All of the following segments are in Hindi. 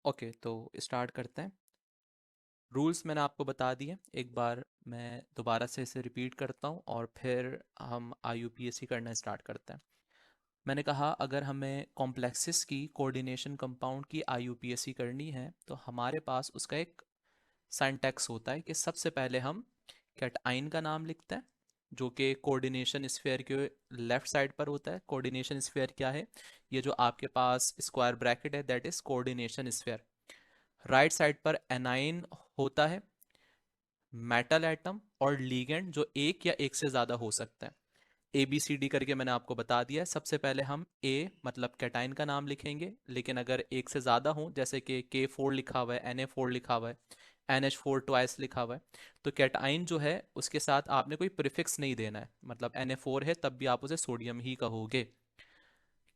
ओके, तो स्टार्ट करते हैं। रूल्स मैंने आपको बता दिए। एक बार मैं दोबारा से इसे रिपीट करता हूँ और फिर हम आईयूपीएसी करना स्टार्ट करते हैं। मैंने कहा अगर हमें कॉम्प्लेक्सिस की कोऑर्डिनेशन कंपाउंड की आईयूपीएसी करनी है तो हमारे पास उसका एक सिंटैक्स होता है कि सबसे पहले हम कैटआयन का नाम लिखते हैं जो कि कोऑर्डिनेशन स्फीयर के लेफ्ट साइड पर होता है। कोऑर्डिनेशन स्फीयर क्या है? ये जो आपके पास स्क्वायर ब्रैकेट है that is coordination sphere. Right side पर एनाइन होता है, मेटल एटम और लीगेंड जो एक या एक से ज़्यादा हो सकते हैं। ए बी सी डी करके मैंने आपको बता दिया है। सबसे पहले हम ए मतलब कैटाइन का नाम लिखेंगे, लेकिन अगर एक से ज़्यादा हो जैसे कि K4 लिखा हुआ है, Na4 लिखा हुआ है, NH4 ट्वाइस लिखा हुआ है, तो कैटाइन जो है उसके साथ आपने कोई प्रिफिक्स नहीं देना है। मतलब Na4 है तब भी आप उसे सोडियम ही कहोगे।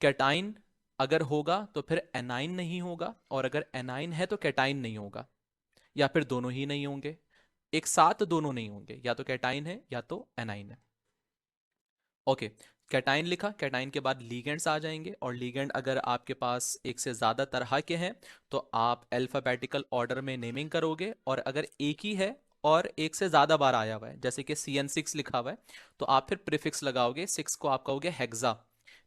कैटाइन अगर होगा तो फिर एनाइन नहीं होगा, और अगर एनाइन है तो कैटाइन नहीं होगा, या फिर दोनों ही नहीं होंगे। एक साथ दोनों नहीं होंगे, या तो कैटाइन है या तो एनाइन है। ओके, कैटाइन लिखा। कैटाइन के बाद लीगेंड्स आ जाएंगे, और लीगेंड अगर आपके पास एक से ज़्यादा तरह के हैं तो आप अल्फ़ाबेटिकल ऑर्डर में नेमिंग करोगे, और अगर एक ही है और एक से ज़्यादा बार आया हुआ है जैसे कि CN6 लिखा हुआ है तो आप फिर प्रीफिक्स लगाओगे। 6 को आप कहोगे हेक्सा,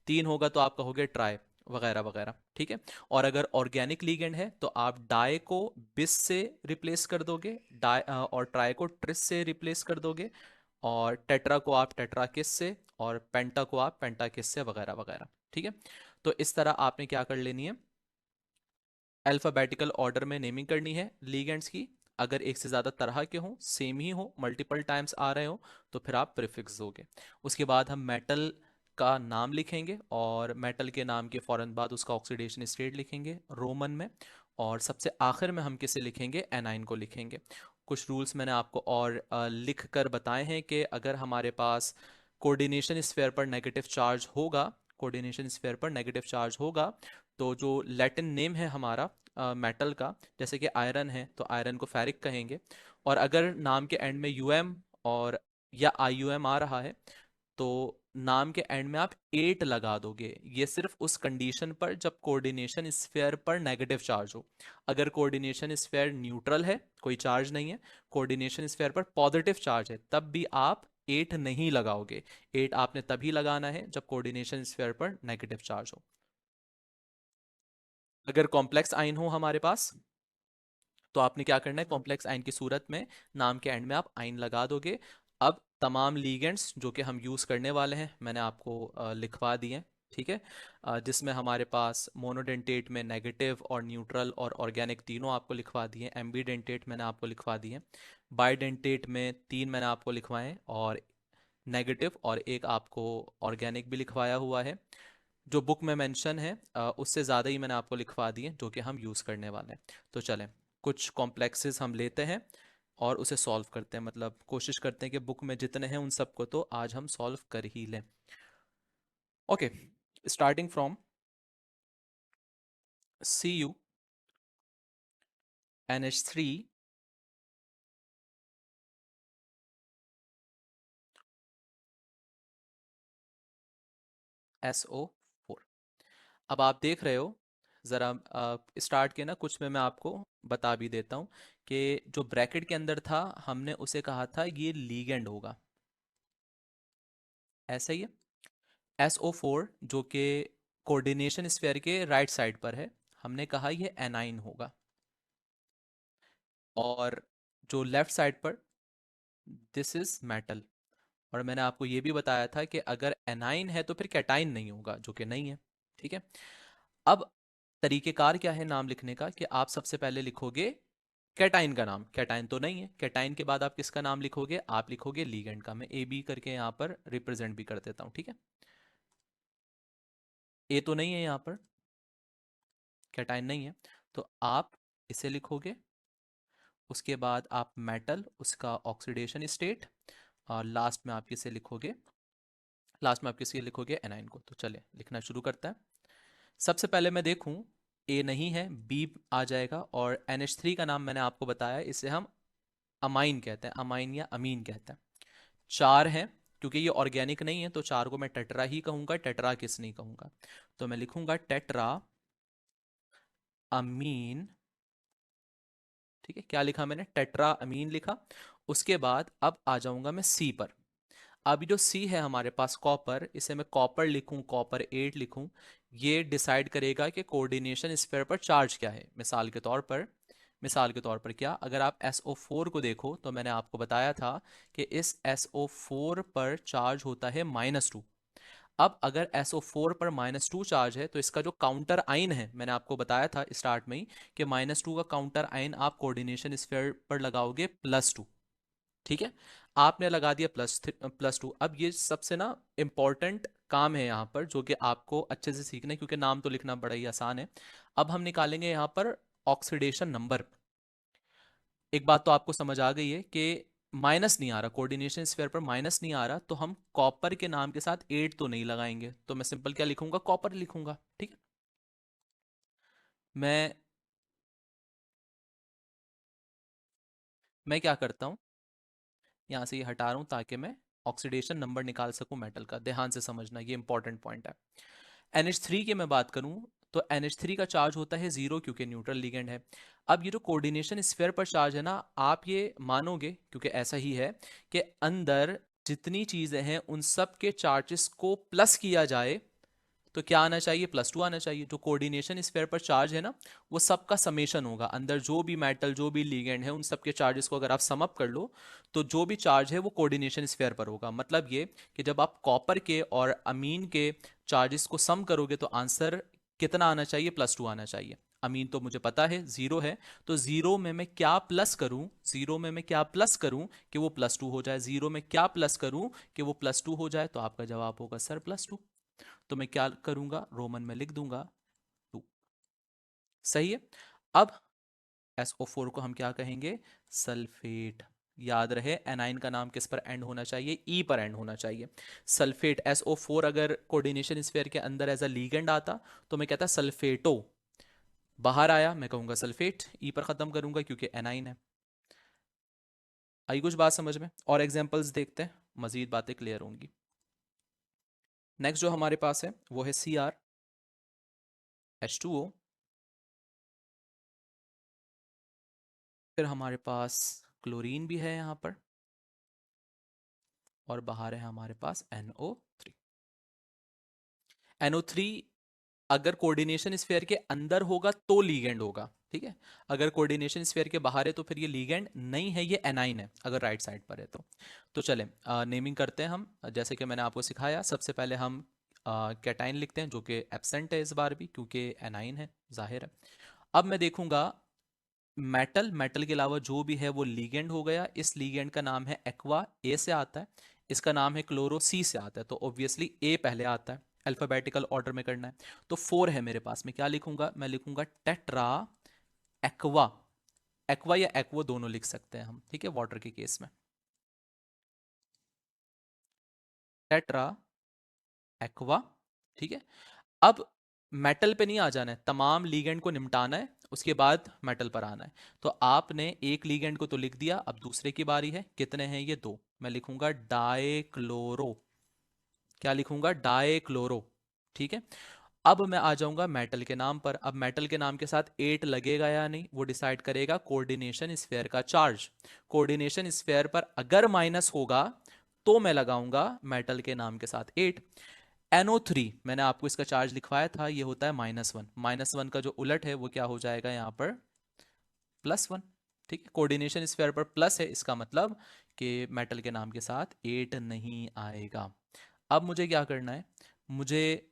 3 होगा तो आप कहोगे ट्राई, वगैरह वगैरह। ठीक है। और अगर ऑर्गेनिक लीगेंड है तो आप डाई को बिस से रिप्लेस कर दोगे, डाई और ट्राई को ट्रिस से रिप्लेस कर दोगे, और टेट्रा को आप टेट्रा किस से, और पेंटा को आप पेंटा किस से, वगैरह वगैरह। ठीक है। तो इस तरह आपने क्या कर लेनी है, अल्फ़ाबेटिकल ऑर्डर में नेमिंग करनी है लीगेंड्स की। अगर एक से ज़्यादा तरह के हों, सेम ही हो, मल्टीपल टाइम्स आ रहे हो, तो फिर आप प्रीफिक्स दोगे। उसके बाद हम मेटल का नाम लिखेंगे, और मेटल के नाम के फ़ौरन बाद उसका ऑक्सीडेशन स्टेट लिखेंगे रोमन में, और सबसे आखिर में हम किसे लिखेंगे, एनाइन को लिखेंगे। कुछ रूल्स मैंने आपको और लिख कर बताए हैं कि अगर हमारे पास कोऑर्डिनेशन स्फीयर पर नेगेटिव चार्ज होगा, कोऑर्डिनेशन स्फीयर पर नेगेटिव चार्ज होगा, तो जो लैटिन नेम है हमारा मेटल का, जैसे कि आयरन है तो आयरन को फेरिक कहेंगे। और अगर नाम के एंड में यूएम और या IUM आ रहा है तो नाम के एंड में आप 8 लगा दोगे। ये सिर्फ उस कंडीशन पर जब कोऑर्डिनेशन स्फीयर पर नेगेटिव चार्ज हो। अगर कोऑर्डिनेशन स्फीयर न्यूट्रल है, कोई चार्ज नहीं है, कोऑर्डिनेशन स्फीयर पर पॉजिटिव चार्ज है, तब भी आप 8 नहीं लगाओगे। 8 आपने तभी लगाना है जब कोऑर्डिनेशन स्फीयर पर नेगेटिव चार्ज हो। अगर कॉम्प्लेक्स आइन हो हमारे पास तो आपने क्या करना है, कॉम्प्लेक्स आइन की सूरत में नाम के एंड में आप आइन लगा दोगे। अब तमाम लीगेंड्स जो कि हम यूज़ करने वाले हैं मैंने आपको लिखवा दिए हैं। ठीक है। जिसमें हमारे पास मोनोडेंटेट में नेगेटिव और न्यूट्रल और ऑर्गेनिक तीनों आपको लिखवा दिए। एम्बीडेंटेट मैंने आपको लिखवा दिए। बाइडेंटेट में 3 मैंने आपको लिखवाए हैं, और नेगेटिव और एक आपको ऑर्गेनिक भी लिखवाया हुआ है। जो बुक में मेंशन है उससे ज़्यादा ही मैंने आपको लिखवा दिए जो कि हम यूज़ करने वाले हैं। तो चलें, कुछ कॉम्प्लेक्सेस हम लेते हैं और उसे सॉल्व करते हैं। मतलब कोशिश करते हैं कि बुक में जितने हैं उन सबको तो आज हम सॉल्व कर ही लें। Okay, starting from Cu NH3 SO4। अब आप देख रहे हो, ज़रा स्टार्ट के ना कुछ में मैं आपको बता भी देता हूँ कि जो ब्रैकेट के अंदर था हमने उसे कहा था ये लीगेंड होगा, ऐसा ही है। SO4 जो कि कोऑर्डिनेशन स्फीयर के राइट साइड पर है, हमने कहा ये एनाइन होगा। और जो लेफ्ट साइड पर, दिस इज मेटल। और मैंने आपको ये भी बताया था कि अगर एनाइन है तो फिर कैटाइन नहीं होगा, जो कि नहीं है। ठीक है। अब तरीकेकार क्या है नाम लिखने का, कि आप सबसे पहले लिखोगे कैटाइन का नाम। कैटाइन तो नहीं है, कैटाइन के बाद आप किसका नाम लिखोगे, आप लिखोगे लीगेंड का। मैं AB करके यहाँ पर रिप्रेजेंट भी कर देता हूँ। ठीक है। ए तो नहीं है यहाँ पर, कैटाइन नहीं है, तो आप इसे लिखोगे। उसके बाद आप मेटल, उसका ऑक्सीडेशन स्टेट, और लास्ट में आप किसे लिखोगे, एनाइन को। तो चले लिखना शुरू करता है। सबसे पहले मैं देखूं, ए नहीं है, बी आ जाएगा। और NH3 का नाम मैंने आपको बताया, इसे हम अमाइन कहते हैं, अमाइन या अमीन कहते हैं। 4 हैं, क्योंकि ये ऑर्गेनिक नहीं है तो 4 को मैं टेट्रा ही कहूंगा, टेट्रा किस नहीं कहूंगा। तो मैं लिखूंगा टेट्रा अमीन ठीक है, क्या लिखा मैंने, टेट्रा अमीन लिखा। उसके बाद अब आ जाऊंगा मैं सी पर। अब जो सी है हमारे पास कॉपर, इसे मैं कॉपर लिखूं, कॉपर 8 लिखूं, ये डिसाइड करेगा कि कोऑर्डिनेशन स्फीयर पर चार्ज क्या है। मिसाल के तौर पर क्या, अगर आप SO4 को देखो तो मैंने आपको बताया था कि इस SO4 पर चार्ज होता है -2। अब अगर SO4 पर -2 चार्ज है तो इसका जो काउंटर आइन है, मैंने आपको बताया था स्टार्ट में ही कि -2 का काउंटर आइन आप कोऑर्डिनेशन स्फीयर पर लगाओगे +2। ठीक है, आपने लगा दिया +2। अब ये सबसे ना इंपॉर्टेंट काम है यहाँ पर, जो कि आपको अच्छे से सीखना है, क्योंकि नाम तो लिखना बड़ा ही आसान है। अब हम निकालेंगे यहाँ पर ऑक्सीडेशन नंबर। एक बात तो आपको समझ आ गई है कि माइनस नहीं आ रहा, कोऑर्डिनेशन स्फीयर पर माइनस नहीं आ रहा, तो हम कॉपर के नाम के साथ 8 तो नहीं लगाएंगे, तो मैं सिंपल क्या लिखूंगा, कॉपर लिखूंगा। ठीक है, मैं मैं क्या करता हूँ, यहाँ से ये हटा रहा हूँ ताकि मैं ऑक्सीडेशन नंबर निकाल सकूं मेटल का। ध्यान से समझना, ये इंपॉर्टेंट पॉइंट है। NH3 की मैं बात करूं तो NH3 का चार्ज होता है 0, क्योंकि न्यूट्रल लिगेंड है। अब ये जो कोऑर्डिनेशन स्फीयर पर चार्ज है ना, आप ये मानोगे, क्योंकि ऐसा ही है, कि अंदर जितनी चीजें हैं उन सब के चार्जेस को प्लस किया जाए तो क्या आना चाहिए, +2 आना चाहिए। जो कोऑर्डिनेशन स्फीयर पर चार्ज है ना, वो सबका समेशन होगा, अंदर जो भी मेटल जो भी लिगेंड है उन सब के चार्जेस को अगर आप सम अप कर लो तो जो भी चार्ज है वो कोऑर्डिनेशन स्फीयर पर होगा। मतलब ये कि जब आप कॉपर के और अमीन के चार्जेस को सम करोगे तो आंसर कितना आना चाहिए, +2 आना चाहिए। अमीन तो मुझे पता है 0 है, तो 0 में मैं क्या प्लस करूं, 0 में मैं क्या प्लस करूं कि वो +2 हो जाए, 0 में क्या प्लस करूं कि वो +2 हो जाए, तो आपका जवाब होगा सर +2। तो मैं क्या करूंगा, रोमन में लिख दूंगा 2। सही है। अब SO4 को हम क्या कहेंगे, सल्फेट। याद रहे एनाइन का नाम किस पर एंड होना चाहिए, ई पर एंड होना चाहिए। सल्फेट SO4 अगर कोऑर्डिनेशन स्फीयर के अंदर एज अ लीगेंड आता तो मैं कहता सल्फेटो, बाहर आया मैं कहूंगा सल्फेट, ई पर खत्म करूंगा क्योंकि एनाइन है। आई कुछ बात समझ में, और एग्जांपल्स देखते हैं, मजीद बातें क्लियर होंगी। नेक्स्ट जो हमारे पास है वो है CrH2O। फिर हमारे पास क्लोरीन भी है यहाँ पर, और बाहर है हमारे पास NO3। NO3 अगर कोऑर्डिनेशन स्फीयर के अंदर होगा तो लीगेंड होगा, ठीक है। अगर कोऑर्डिनेशन स्फीयर के बाहर है तो फिर ये लीगेंड नहीं है, ये एनाइन है अगर राइट साइड पर है तो चलें नेमिंग करते हैं हम। जैसे कि मैंने आपको सिखाया, सबसे पहले हम कैटाइन लिखते हैं, जो कि एब्सेंट है इस बार भी क्योंकि एनाइन है, जाहिर है। अब मैं देखूंगा मेटल, मेटल के अलावा जो भी है वो लीगेंड हो गया। इस लीगेंड का नाम है एक्वा, ए से आता है। इसका नाम है क्लोरो, सी से आता है, तो ऑब्वियसली ए पहले आता है। अल्फाबेटिकल ऑर्डर में करना है, तो 4 है मेरे पास, मैं क्या लिखूंगा, मैं लिखूंगा टेट्रा एक्वा। एक्वा या एक्वो दोनों लिख सकते हैं हम, ठीक है, वाटर के केस में। टेट्रा एक्वा, ठीक है। अब मेटल पे नहीं आ जाना है, तमाम लीगेंड को निपटाना है, उसके बाद मेटल पर आना है। तो आपने एक लीगेंड को तो लिख दिया, अब दूसरे की बारी है। कितने हैं ये, 2। मैं लिखूंगा डाइक्लोरो, क्या लिखूंगा, डाइक्लोरो, ठीक है। अब मैं आ जाऊंगा मेटल के नाम पर। अब मेटल के नाम के साथ 8 लगेगा या नहीं वो डिसाइड करेगा कोऑर्डिनेशन स्फीयर का चार्ज। कोऑर्डिनेशन स्फीयर पर अगर माइनस होगा तो मैं लगाऊंगा मेटल के नाम के साथ 8। NO3 मैंने आपको इसका चार्ज लिखवाया था, ये होता है -1। -1 का जो उलट है वो क्या हो जाएगा यहाँ पर, +1। ठीक है, कोऑर्डिनेशन स्फीयर पर प्लस है, इसका मतलब कि मेटल के नाम के साथ 8 नहीं आएगा। अब मुझे क्या करना है, मुझे,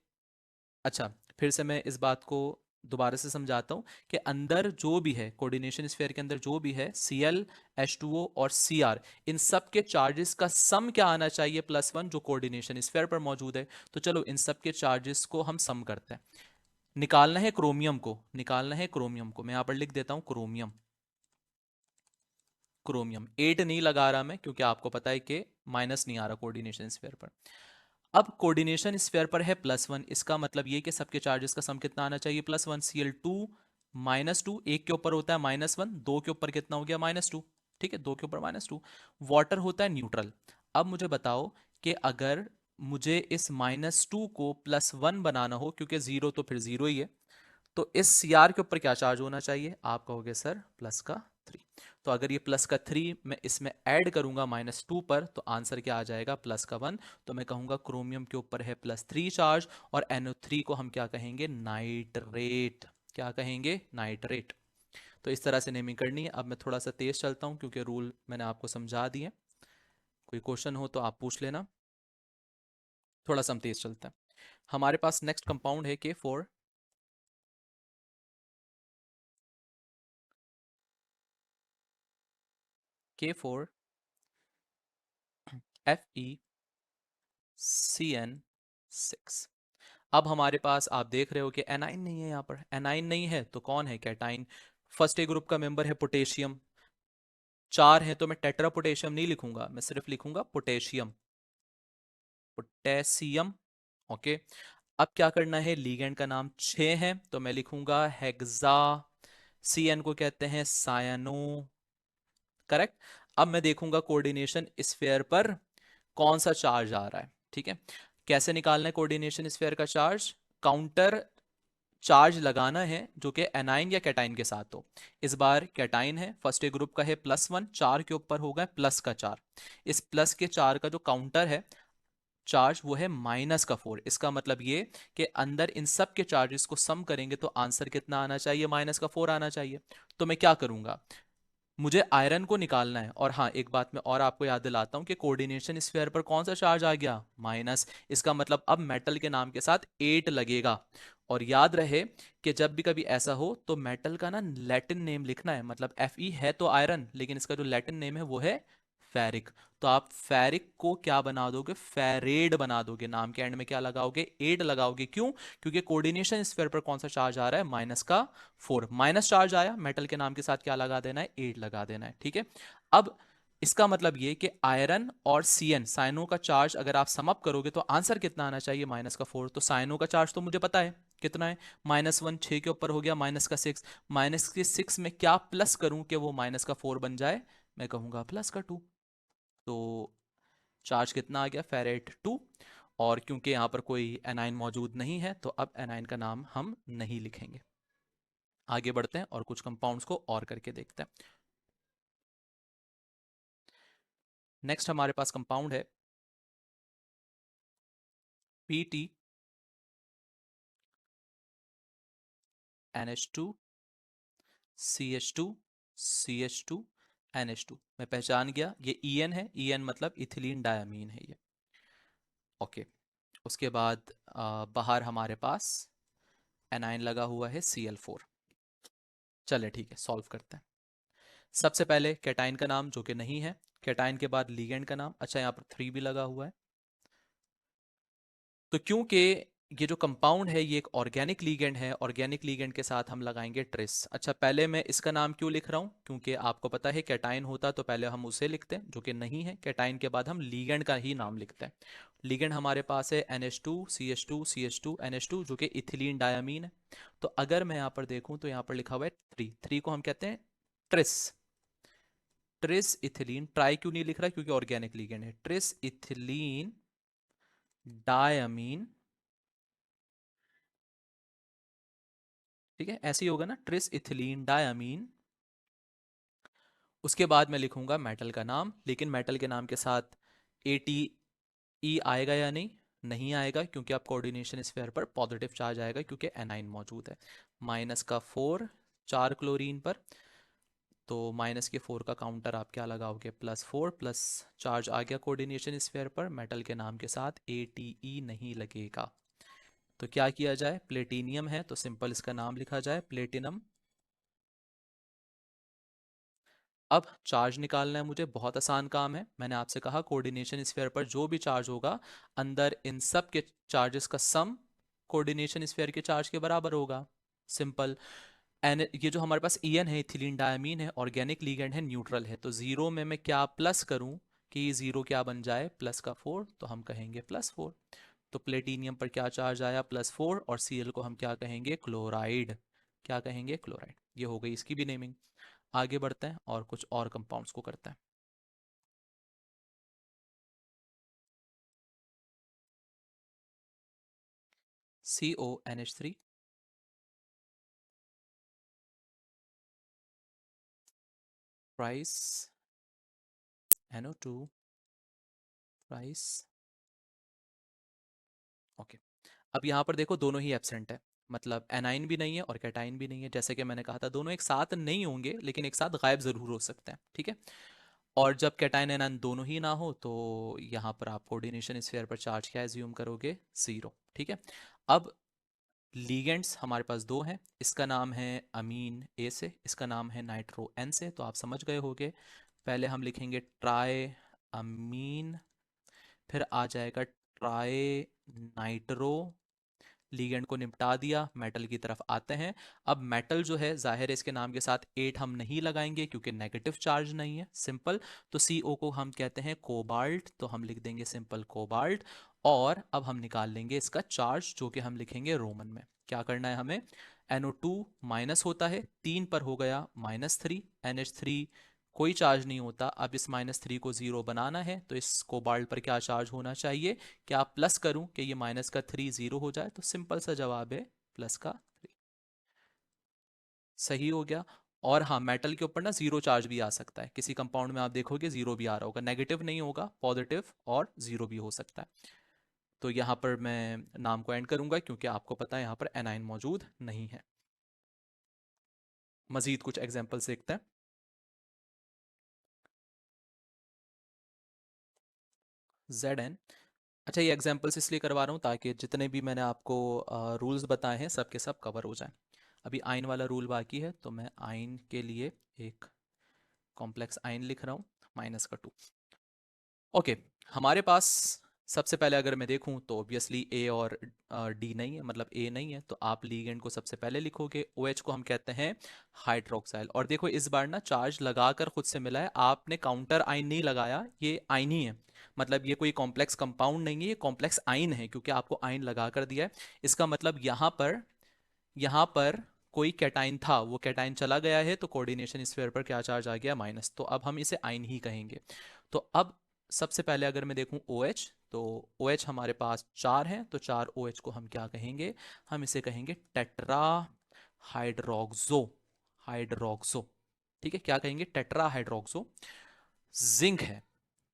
अच्छा, फिर से मैं इस बात को दोबारा से समझाता हूँ कि अंदर जो भी है कोऑर्डिनेशन स्फीयर के अंदर जो भी है Cl, H2O और Cr, इन सब के चार्जेस का सम क्या आना चाहिए, +1, जो कोऑर्डिनेशन स्फीयर पर मौजूद है। तो चलो इन सब के चार्जेस को हम सम करते हैं। निकालना है क्रोमियम को, निकालना है क्रोमियम को, मैं यहाँ पर लिख देता हूँ क्रोमियम। क्रोमियम 8 नहीं लगा रहा मैं, क्योंकि आपको पता है कि माइनस नहीं आ रहा कोऑर्डिनेशन स्फीयर पर। अब कोऑर्डिनेशन स्फीयर पर है +1, इसका मतलब ये कि सबके चार्जेस का सम कितना आना चाहिए, +1। Cl2 -2, एक के ऊपर होता है -1, दो के ऊपर कितना हो गया, -2, ठीक है, दो के ऊपर -2। वाटर होता है न्यूट्रल। अब मुझे बताओ कि अगर मुझे इस -2 को +1 बनाना हो, क्योंकि 0 तो फिर 0 ही है, तो इस Cr के ऊपर क्या चार्ज होना चाहिए, आप कहोगे सर +3। 3। तो अगर ये प्लस का 3 मैं इसमें ऐड करूंगा -2 पर, तो आंसर क्या आ जाएगा, प्लस का 1। तो मैं कहूंगा क्रोमियम के ऊपर है +3 चार्ज, और NO3 को हम क्या कहेंगे, नाइट्रेट। क्या कहेंगे, नाइट्रेट। तो इस तरह से नेमिंग करनी है। अब मैं थोड़ा सा तेज चलता हूँ क्योंकि रूल मैंने आपको समझा दिए। कोई क्वेश्चन हो तो आप पूछ लेना। थोड़ा सा हम तेज चलते हैं। हमारे पास नेक्स्ट कंपाउंड है K4। K4 FeCN6। अब हमारे पास आप देख रहे हो कि एनाइन नहीं है, यहाँ पर एनाइन नहीं है तो कौन है, कैटाइन। फर्स्ट ए ग्रुप का मेंबर है पोटेशियम। चार है तो मैं टेट्रा पोटेशियम नहीं लिखूंगा, मैं सिर्फ लिखूंगा पोटेशियम, पोटेशियम। ओके। अब क्या करना है, लीगेंड का नाम 6 है तो मैं लिखूंगा हेक्सा। CN को कहते हैं सायनो। करेक्ट। अब मैं देखूंगा कोऑर्डिनेशन स्फीयर पर कौन सा चार्ज आ रहा है। ठीक है। कैसे निकालना है कोऑर्डिनेशन स्फीयर का चार्ज, काउंटर चार्ज लगाना है जो कि एनाइन या कैटाइन के साथ हो। इस बार कैटाइन है, फर्स्ट ए ग्रुप का है +1, 4 के ऊपर होगा +4। इस प्लस के 4 का जो काउंटर है चार्ज वो है -4। इसका मतलब ये कि अंदर इन सब के चार्जेस को सम करेंगे तो आंसर कितना आना चाहिए, -4 आना चाहिए। तो मैं क्या करूंगा, मुझे आयरन को निकालना है। और हाँ, एक बात मैं और आपको याद दिलाता हूँ कि कोऑर्डिनेशन स्फीयर पर कौन सा चार्ज आ गया, माइनस। इसका मतलब अब मेटल के नाम के साथ 8 लगेगा। और याद रहे कि जब भी कभी ऐसा हो तो मेटल का ना लैटिन नेम लिखना है। मतलब Fe है तो आयरन, लेकिन इसका जो लैटिन नेम है वो है फेरिक। तो आप फेरिक को क्या बना दोगे, फेरेड बना दोगे। नाम के एंड में क्या लगाओगे, एड लगाओगे। क्यों, क्योंकि कोऑर्डिनेशन स्फीयर पर कौन सा चार्ज आ रहा है, -4। माइनस चार्ज आया, मेटल के नाम के साथ क्या लगा देना है, 8 लगा देना है। ठीक है। अब इसका मतलब ये कि आयरन और CN साइनो का चार्ज अगर आप समअप करोगे तो आंसर कितना आना चाहिए, -4। तो साइनो का चार्ज तो मुझे पता है कितना है, -1। 6 के ऊपर हो गया -6। -6 में क्या प्लस करूं कि वो -4 बन जाए, मैं कहूंगा +2। तो चार्ज कितना आ गया, फेरेट 2। और क्योंकि यहाँ पर कोई एनाइन मौजूद नहीं है तो अब एनाइन का नाम हम नहीं लिखेंगे। आगे बढ़ते हैं और कुछ कंपाउंड्स को और करके देखते हैं। नेक्स्ट हमारे पास कंपाउंड है PT NH2CH2CH2NH2। मैं पहचान गया ये EN है, EN मतलब इथिलीन डायमीन है ये। ओके। उसके बाद बाहर हमारे पास एनाइन लगा हुआ है Cl4। चले ठीक है, सॉल्व करते हैं। सबसे पहले कैटाइन का नाम जो कि नहीं है, कैटाइन के बाद लीगेंड का नाम। अच्छा, यहाँ पर 3 भी लगा हुआ है। तो क्योंकि ये जो कंपाउंड है ये एक ऑर्गेनिक लीगेंड है, ऑर्गेनिक लीगेंड के साथ हम लगाएंगे ट्रेस। अच्छा, पहले मैं इसका नाम क्यों लिख रहा हूँ, क्योंकि आपको पता है कैटाइन होता तो पहले हम उसे लिखते हैं, जो कि नहीं है। कैटाइन के बाद हम लीगेंड का ही नाम लिखते हैं। लीगेंड हमारे पास है NH2CH2CH2NH2 जो कि इथिलीन डायमीन है। तो अगर मैं यहाँ पर देखूँ तो यहाँ पर लिखा हुआ है 3, 3 को हम कहते हैं ट्रिस। ट्रिस इथिलीन, ट्राई क्यों नहीं लिख रहा, क्योंकि ऑर्गेनिक लीगेंड है। Tris ethylene diamine. ठीक है, ऐसे ही होगा ना, ट्रिस इथिलीन डायमीन। उसके बाद मैं लिखूंगा मेटल का नाम, लेकिन मेटल के नाम के साथ ATE आएगा या नहीं, नहीं आएगा, क्योंकि आप कोऑर्डिनेशन स्फीयर पर पॉजिटिव चार्ज आएगा क्योंकि एनाइन मौजूद है। -4 4 क्लोरीन पर, तो -4 का काउंटर आप क्या लगाओगे, +4, प्लस चार्ज आ गया कोऑर्डिनेशन स्फीयर पर। मेटल के नाम के साथ ATE नहीं लगेगा। तो क्या किया जाए, प्लेटिनियम है तो सिंपल इसका नाम लिखा जाए प्लेटिनम। अब चार्ज निकालना है मुझे, बहुत आसान काम है। मैंने आपसे कहा कोऑर्डिनेशन स्फीयर पर जो भी चार्ज होगा अंदर इन सब के चार्जेस का सम कोऑर्डिनेशन स्फीयर के चार्ज के बराबर होगा। सिंपल। एन ये जो हमारे पास EN है, इथिलीन डायमीन है, ऑर्गेनिक लीगेंड है, न्यूट्रल है। तो जीरो में मैं क्या प्लस करूं कि जीरो क्या बन जाए, +4, तो हम कहेंगे +4। तो प्लेटिनियम पर क्या चार्ज आया, +4, और Cl को हम क्या कहेंगे, क्लोराइड। क्या कहेंगे, क्लोराइड। ये हो गई इसकी भी नेमिंग। आगे बढ़ते हैं और कुछ और कंपाउंड्स को करते हैं। CONH3। Price NO2 price. Okay, अब यहाँ पर देखो दोनों ही एब्सेंट है, मतलब एनाइन भी नहीं है और कैटाइन भी नहीं है। जैसे कि मैंने कहा था दोनों एक साथ नहीं होंगे लेकिन एक साथ गायब जरूर हो सकते हैं, ठीक है। और जब कैटाइन एनाइन दोनों ही ना हो तो यहाँ पर आप कोऑर्डिनेशन स्फीयर पर चार्ज क्या एज्यूम करोगे, जीरो, ठीक है। अब लीगेंड्स हमारे पास दो हैं, इसका नाम है अमीन ए से, इसका नाम है नाइट्रो एन से, तो आप समझ गए होंगे। पहले हम लिखेंगे ट्राई अमीन, फिर आ जाएगा ट्राई नाइट्रो। लीगेंड को निपटा दिया, मेटल की तरफ आते हैं। अब मेटल जो है जाहिर है इसके नाम के साथ 8 हम नहीं लगाएंगे क्योंकि नेगेटिव चार्ज नहीं है, सिंपल। तो CO को हम कहते हैं कोबाल्ट, तो हम लिख देंगे सिंपल कोबाल्ट। और अब हम निकाल लेंगे इसका चार्ज जो कि हम लिखेंगे रोमन में। क्या करना है हमें, NO2 माइनस होता है, 3 पर हो गया -3, NH3 कोई चार्ज नहीं होता। अब इस -3 को ज़ीरो बनाना है तो इस कोबाल्ट पर क्या चार्ज होना चाहिए, क्या प्लस करूं कि ये माइनस का 3 ज़ीरो हो जाए, तो सिंपल सा जवाब है प्लस का 3। सही हो गया। और हाँ, मेटल के ऊपर ना ज़ीरो चार्ज भी आ सकता है, किसी कंपाउंड में आप देखोगे ज़ीरो भी आ रहा होगा, नेगेटिव नहीं होगा, पॉजिटिव और ज़ीरो भी हो सकता है। तो यहाँ पर मैं नाम को एंड करूंगा क्योंकि आपको पता है यहाँ पर एनाइन मौजूद नहीं है। मजीद कुछ एग्जाम्पल्स देखते हैं। ZN, अच्छा ये एग्जाम्पल्स इसलिए करवा रहा हूँ ताकि जितने भी मैंने आपको रूल्स बताए हैं सब के सब कवर हो जाएं। अभी आइन वाला रूल बाकी है, तो मैं आइन के लिए एक कॉम्प्लेक्स आइन लिख रहा हूँ, -2। ओके, हमारे पास सबसे पहले अगर मैं देखूं तो ऑब्वियसली ए और डी नहीं है, मतलब ए नहीं है, तो आप लीगेंड को सबसे पहले लिखोगे। OH को हम कहते हैं हाइड्रोक्साइल। और देखो इस बार ना चार्ज लगाकर खुद से मिला है, आपने काउंटर आइन नहीं लगाया, ये आइन ही है, मतलब ये कोई कॉम्प्लेक्स कंपाउंड नहीं है, ये कॉम्प्लेक्स आइन है क्योंकि आपको आइन लगा कर दिया है। इसका मतलब यहाँ पर कोई कैटाइन था, वो कैटाइन चला गया है, तो कोऑर्डिनेशन स्फीयर पर क्या चार्ज आ गया, माइनस, तो अब हम इसे आइन ही कहेंगे। तो अब सबसे पहले अगर मैं देखूं OH, तो OH हमारे पास 4 हैं, तो 4 OH को हम क्या कहेंगे, हम इसे कहेंगे टेट्रा हाइड्रोक्सो, हाइड्रोक्सो, ठीक है, क्या कहेंगे, टेट्रा हाइड्रोक्सो। जिंक है,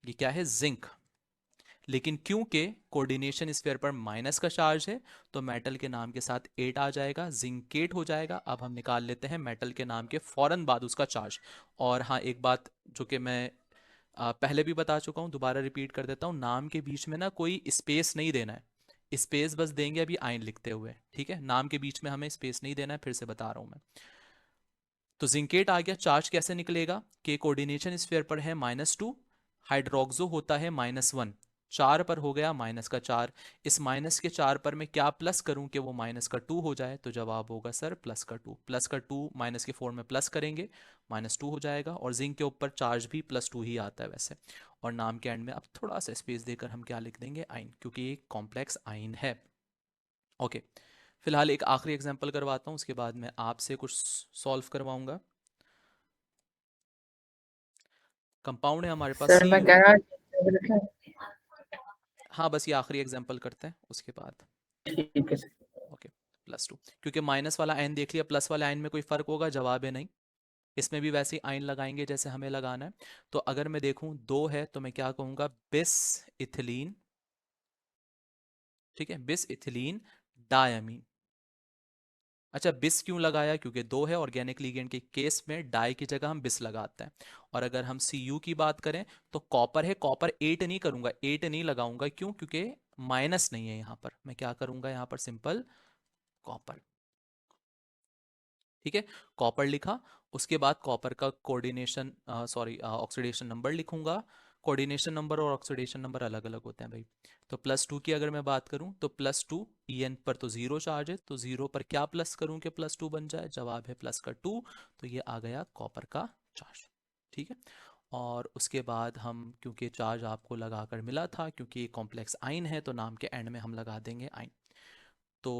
ये क्या है, जिंक। लेकिन क्योंकि कोऑर्डिनेशन स्फीयर पर माइनस का चार्ज है तो मेटल के नाम के साथ 8 आ जाएगा, जिंकेट हो जाएगा। अब हम निकाल लेते हैं मेटल के नाम के फौरन बाद उसका चार्ज। और हाँ, एक बात जो कि मैं पहले भी बता चुका हूँ, दोबारा रिपीट कर देता हूँ, नाम के बीच में ना कोई स्पेस नहीं देना है, स्पेस बस देंगे अभी आइन लिखते हुए, ठीक है, नाम के बीच में हमें स्पेस नहीं देना है, फिर से बता रहा हूँ मैं। तो जिंकेट आ गया, चार्ज कैसे निकलेगा कि कोऑर्डिनेशन स्फीयर पर है -2, हाइड्रोक्सो होता है -1, 4 पर हो गया -4। इस -4 पर मैं क्या प्लस करूं कि वो -2 हो जाए, तो जवाब होगा सर +2। +2 -4 में प्लस करेंगे, -2 हो जाएगा। और जिंक के ऊपर चार्ज भी +2 ही आता है वैसे। और नाम के एंड में अब थोड़ा सा स्पेस देकर हम क्या लिख देंगे, आइन, क्योंकि ये कॉम्प्लेक्स आइन है। ओके, फिलहाल एक आखिरी एग्जांपल करवाता हूँ, उसके बाद मैं आपसे कुछ सॉल्व करवाऊंगा। कंपाउंड है हमारे पास सर मैं CU। कह रहा हाँ, बस ये आखिरी एग्जांपल करते हैं उसके बाद। ठीक है सर। ओके, +2, क्योंकि माइनस वाला आयन देख लिया, प्लस वाले आयन में कोई फर्क होगा, जवाब है नहीं। इसमें भी वैसे ही आयन लगाएंगे जैसे हमें लगाना है। तो अगर मैं देखूं 2 है तो मैं क्या कहूंगा, बिस इथिलीन, ठीक है, बिस इथिलीन डायमीन। अच्छा, बिस क्यों लगाया, क्योंकि 2 है, ऑर्गेनिक लीगेंड के केस में डाई की जगह हम बिस लगाते हैं। और अगर हम CU की बात करें तो कॉपर है, कॉपर 8 नहीं करूंगा, 8 नहीं लगाऊंगा, क्यों, क्योंकि माइनस नहीं है यहाँ पर, मैं क्या करूंगा यहाँ पर सिंपल कॉपर, ठीक है, कॉपर लिखा। उसके बाद कॉपर का कोऑर्डिनेशन सॉरी ऑक्सीडेशन नंबर लिखूंगा। कोऑर्डिनेशन नंबर और ऑक्सीडेशन नंबर अलग अलग होते हैं भाई। तो +2 की अगर मैं बात करूं तो +2, EN पर तो जीरो चार्ज है, तो जीरो पर क्या प्लस करूं कि +2 बन जाए, जवाब है +2। तो ये आ गया कॉपर का चार्ज, ठीक है। और उसके बाद हम, क्योंकि चार्ज आपको लगाकर मिला था, क्योंकि कॉम्प्लेक्स आइन है, तो नाम के एंड में हम लगा देंगे आइन।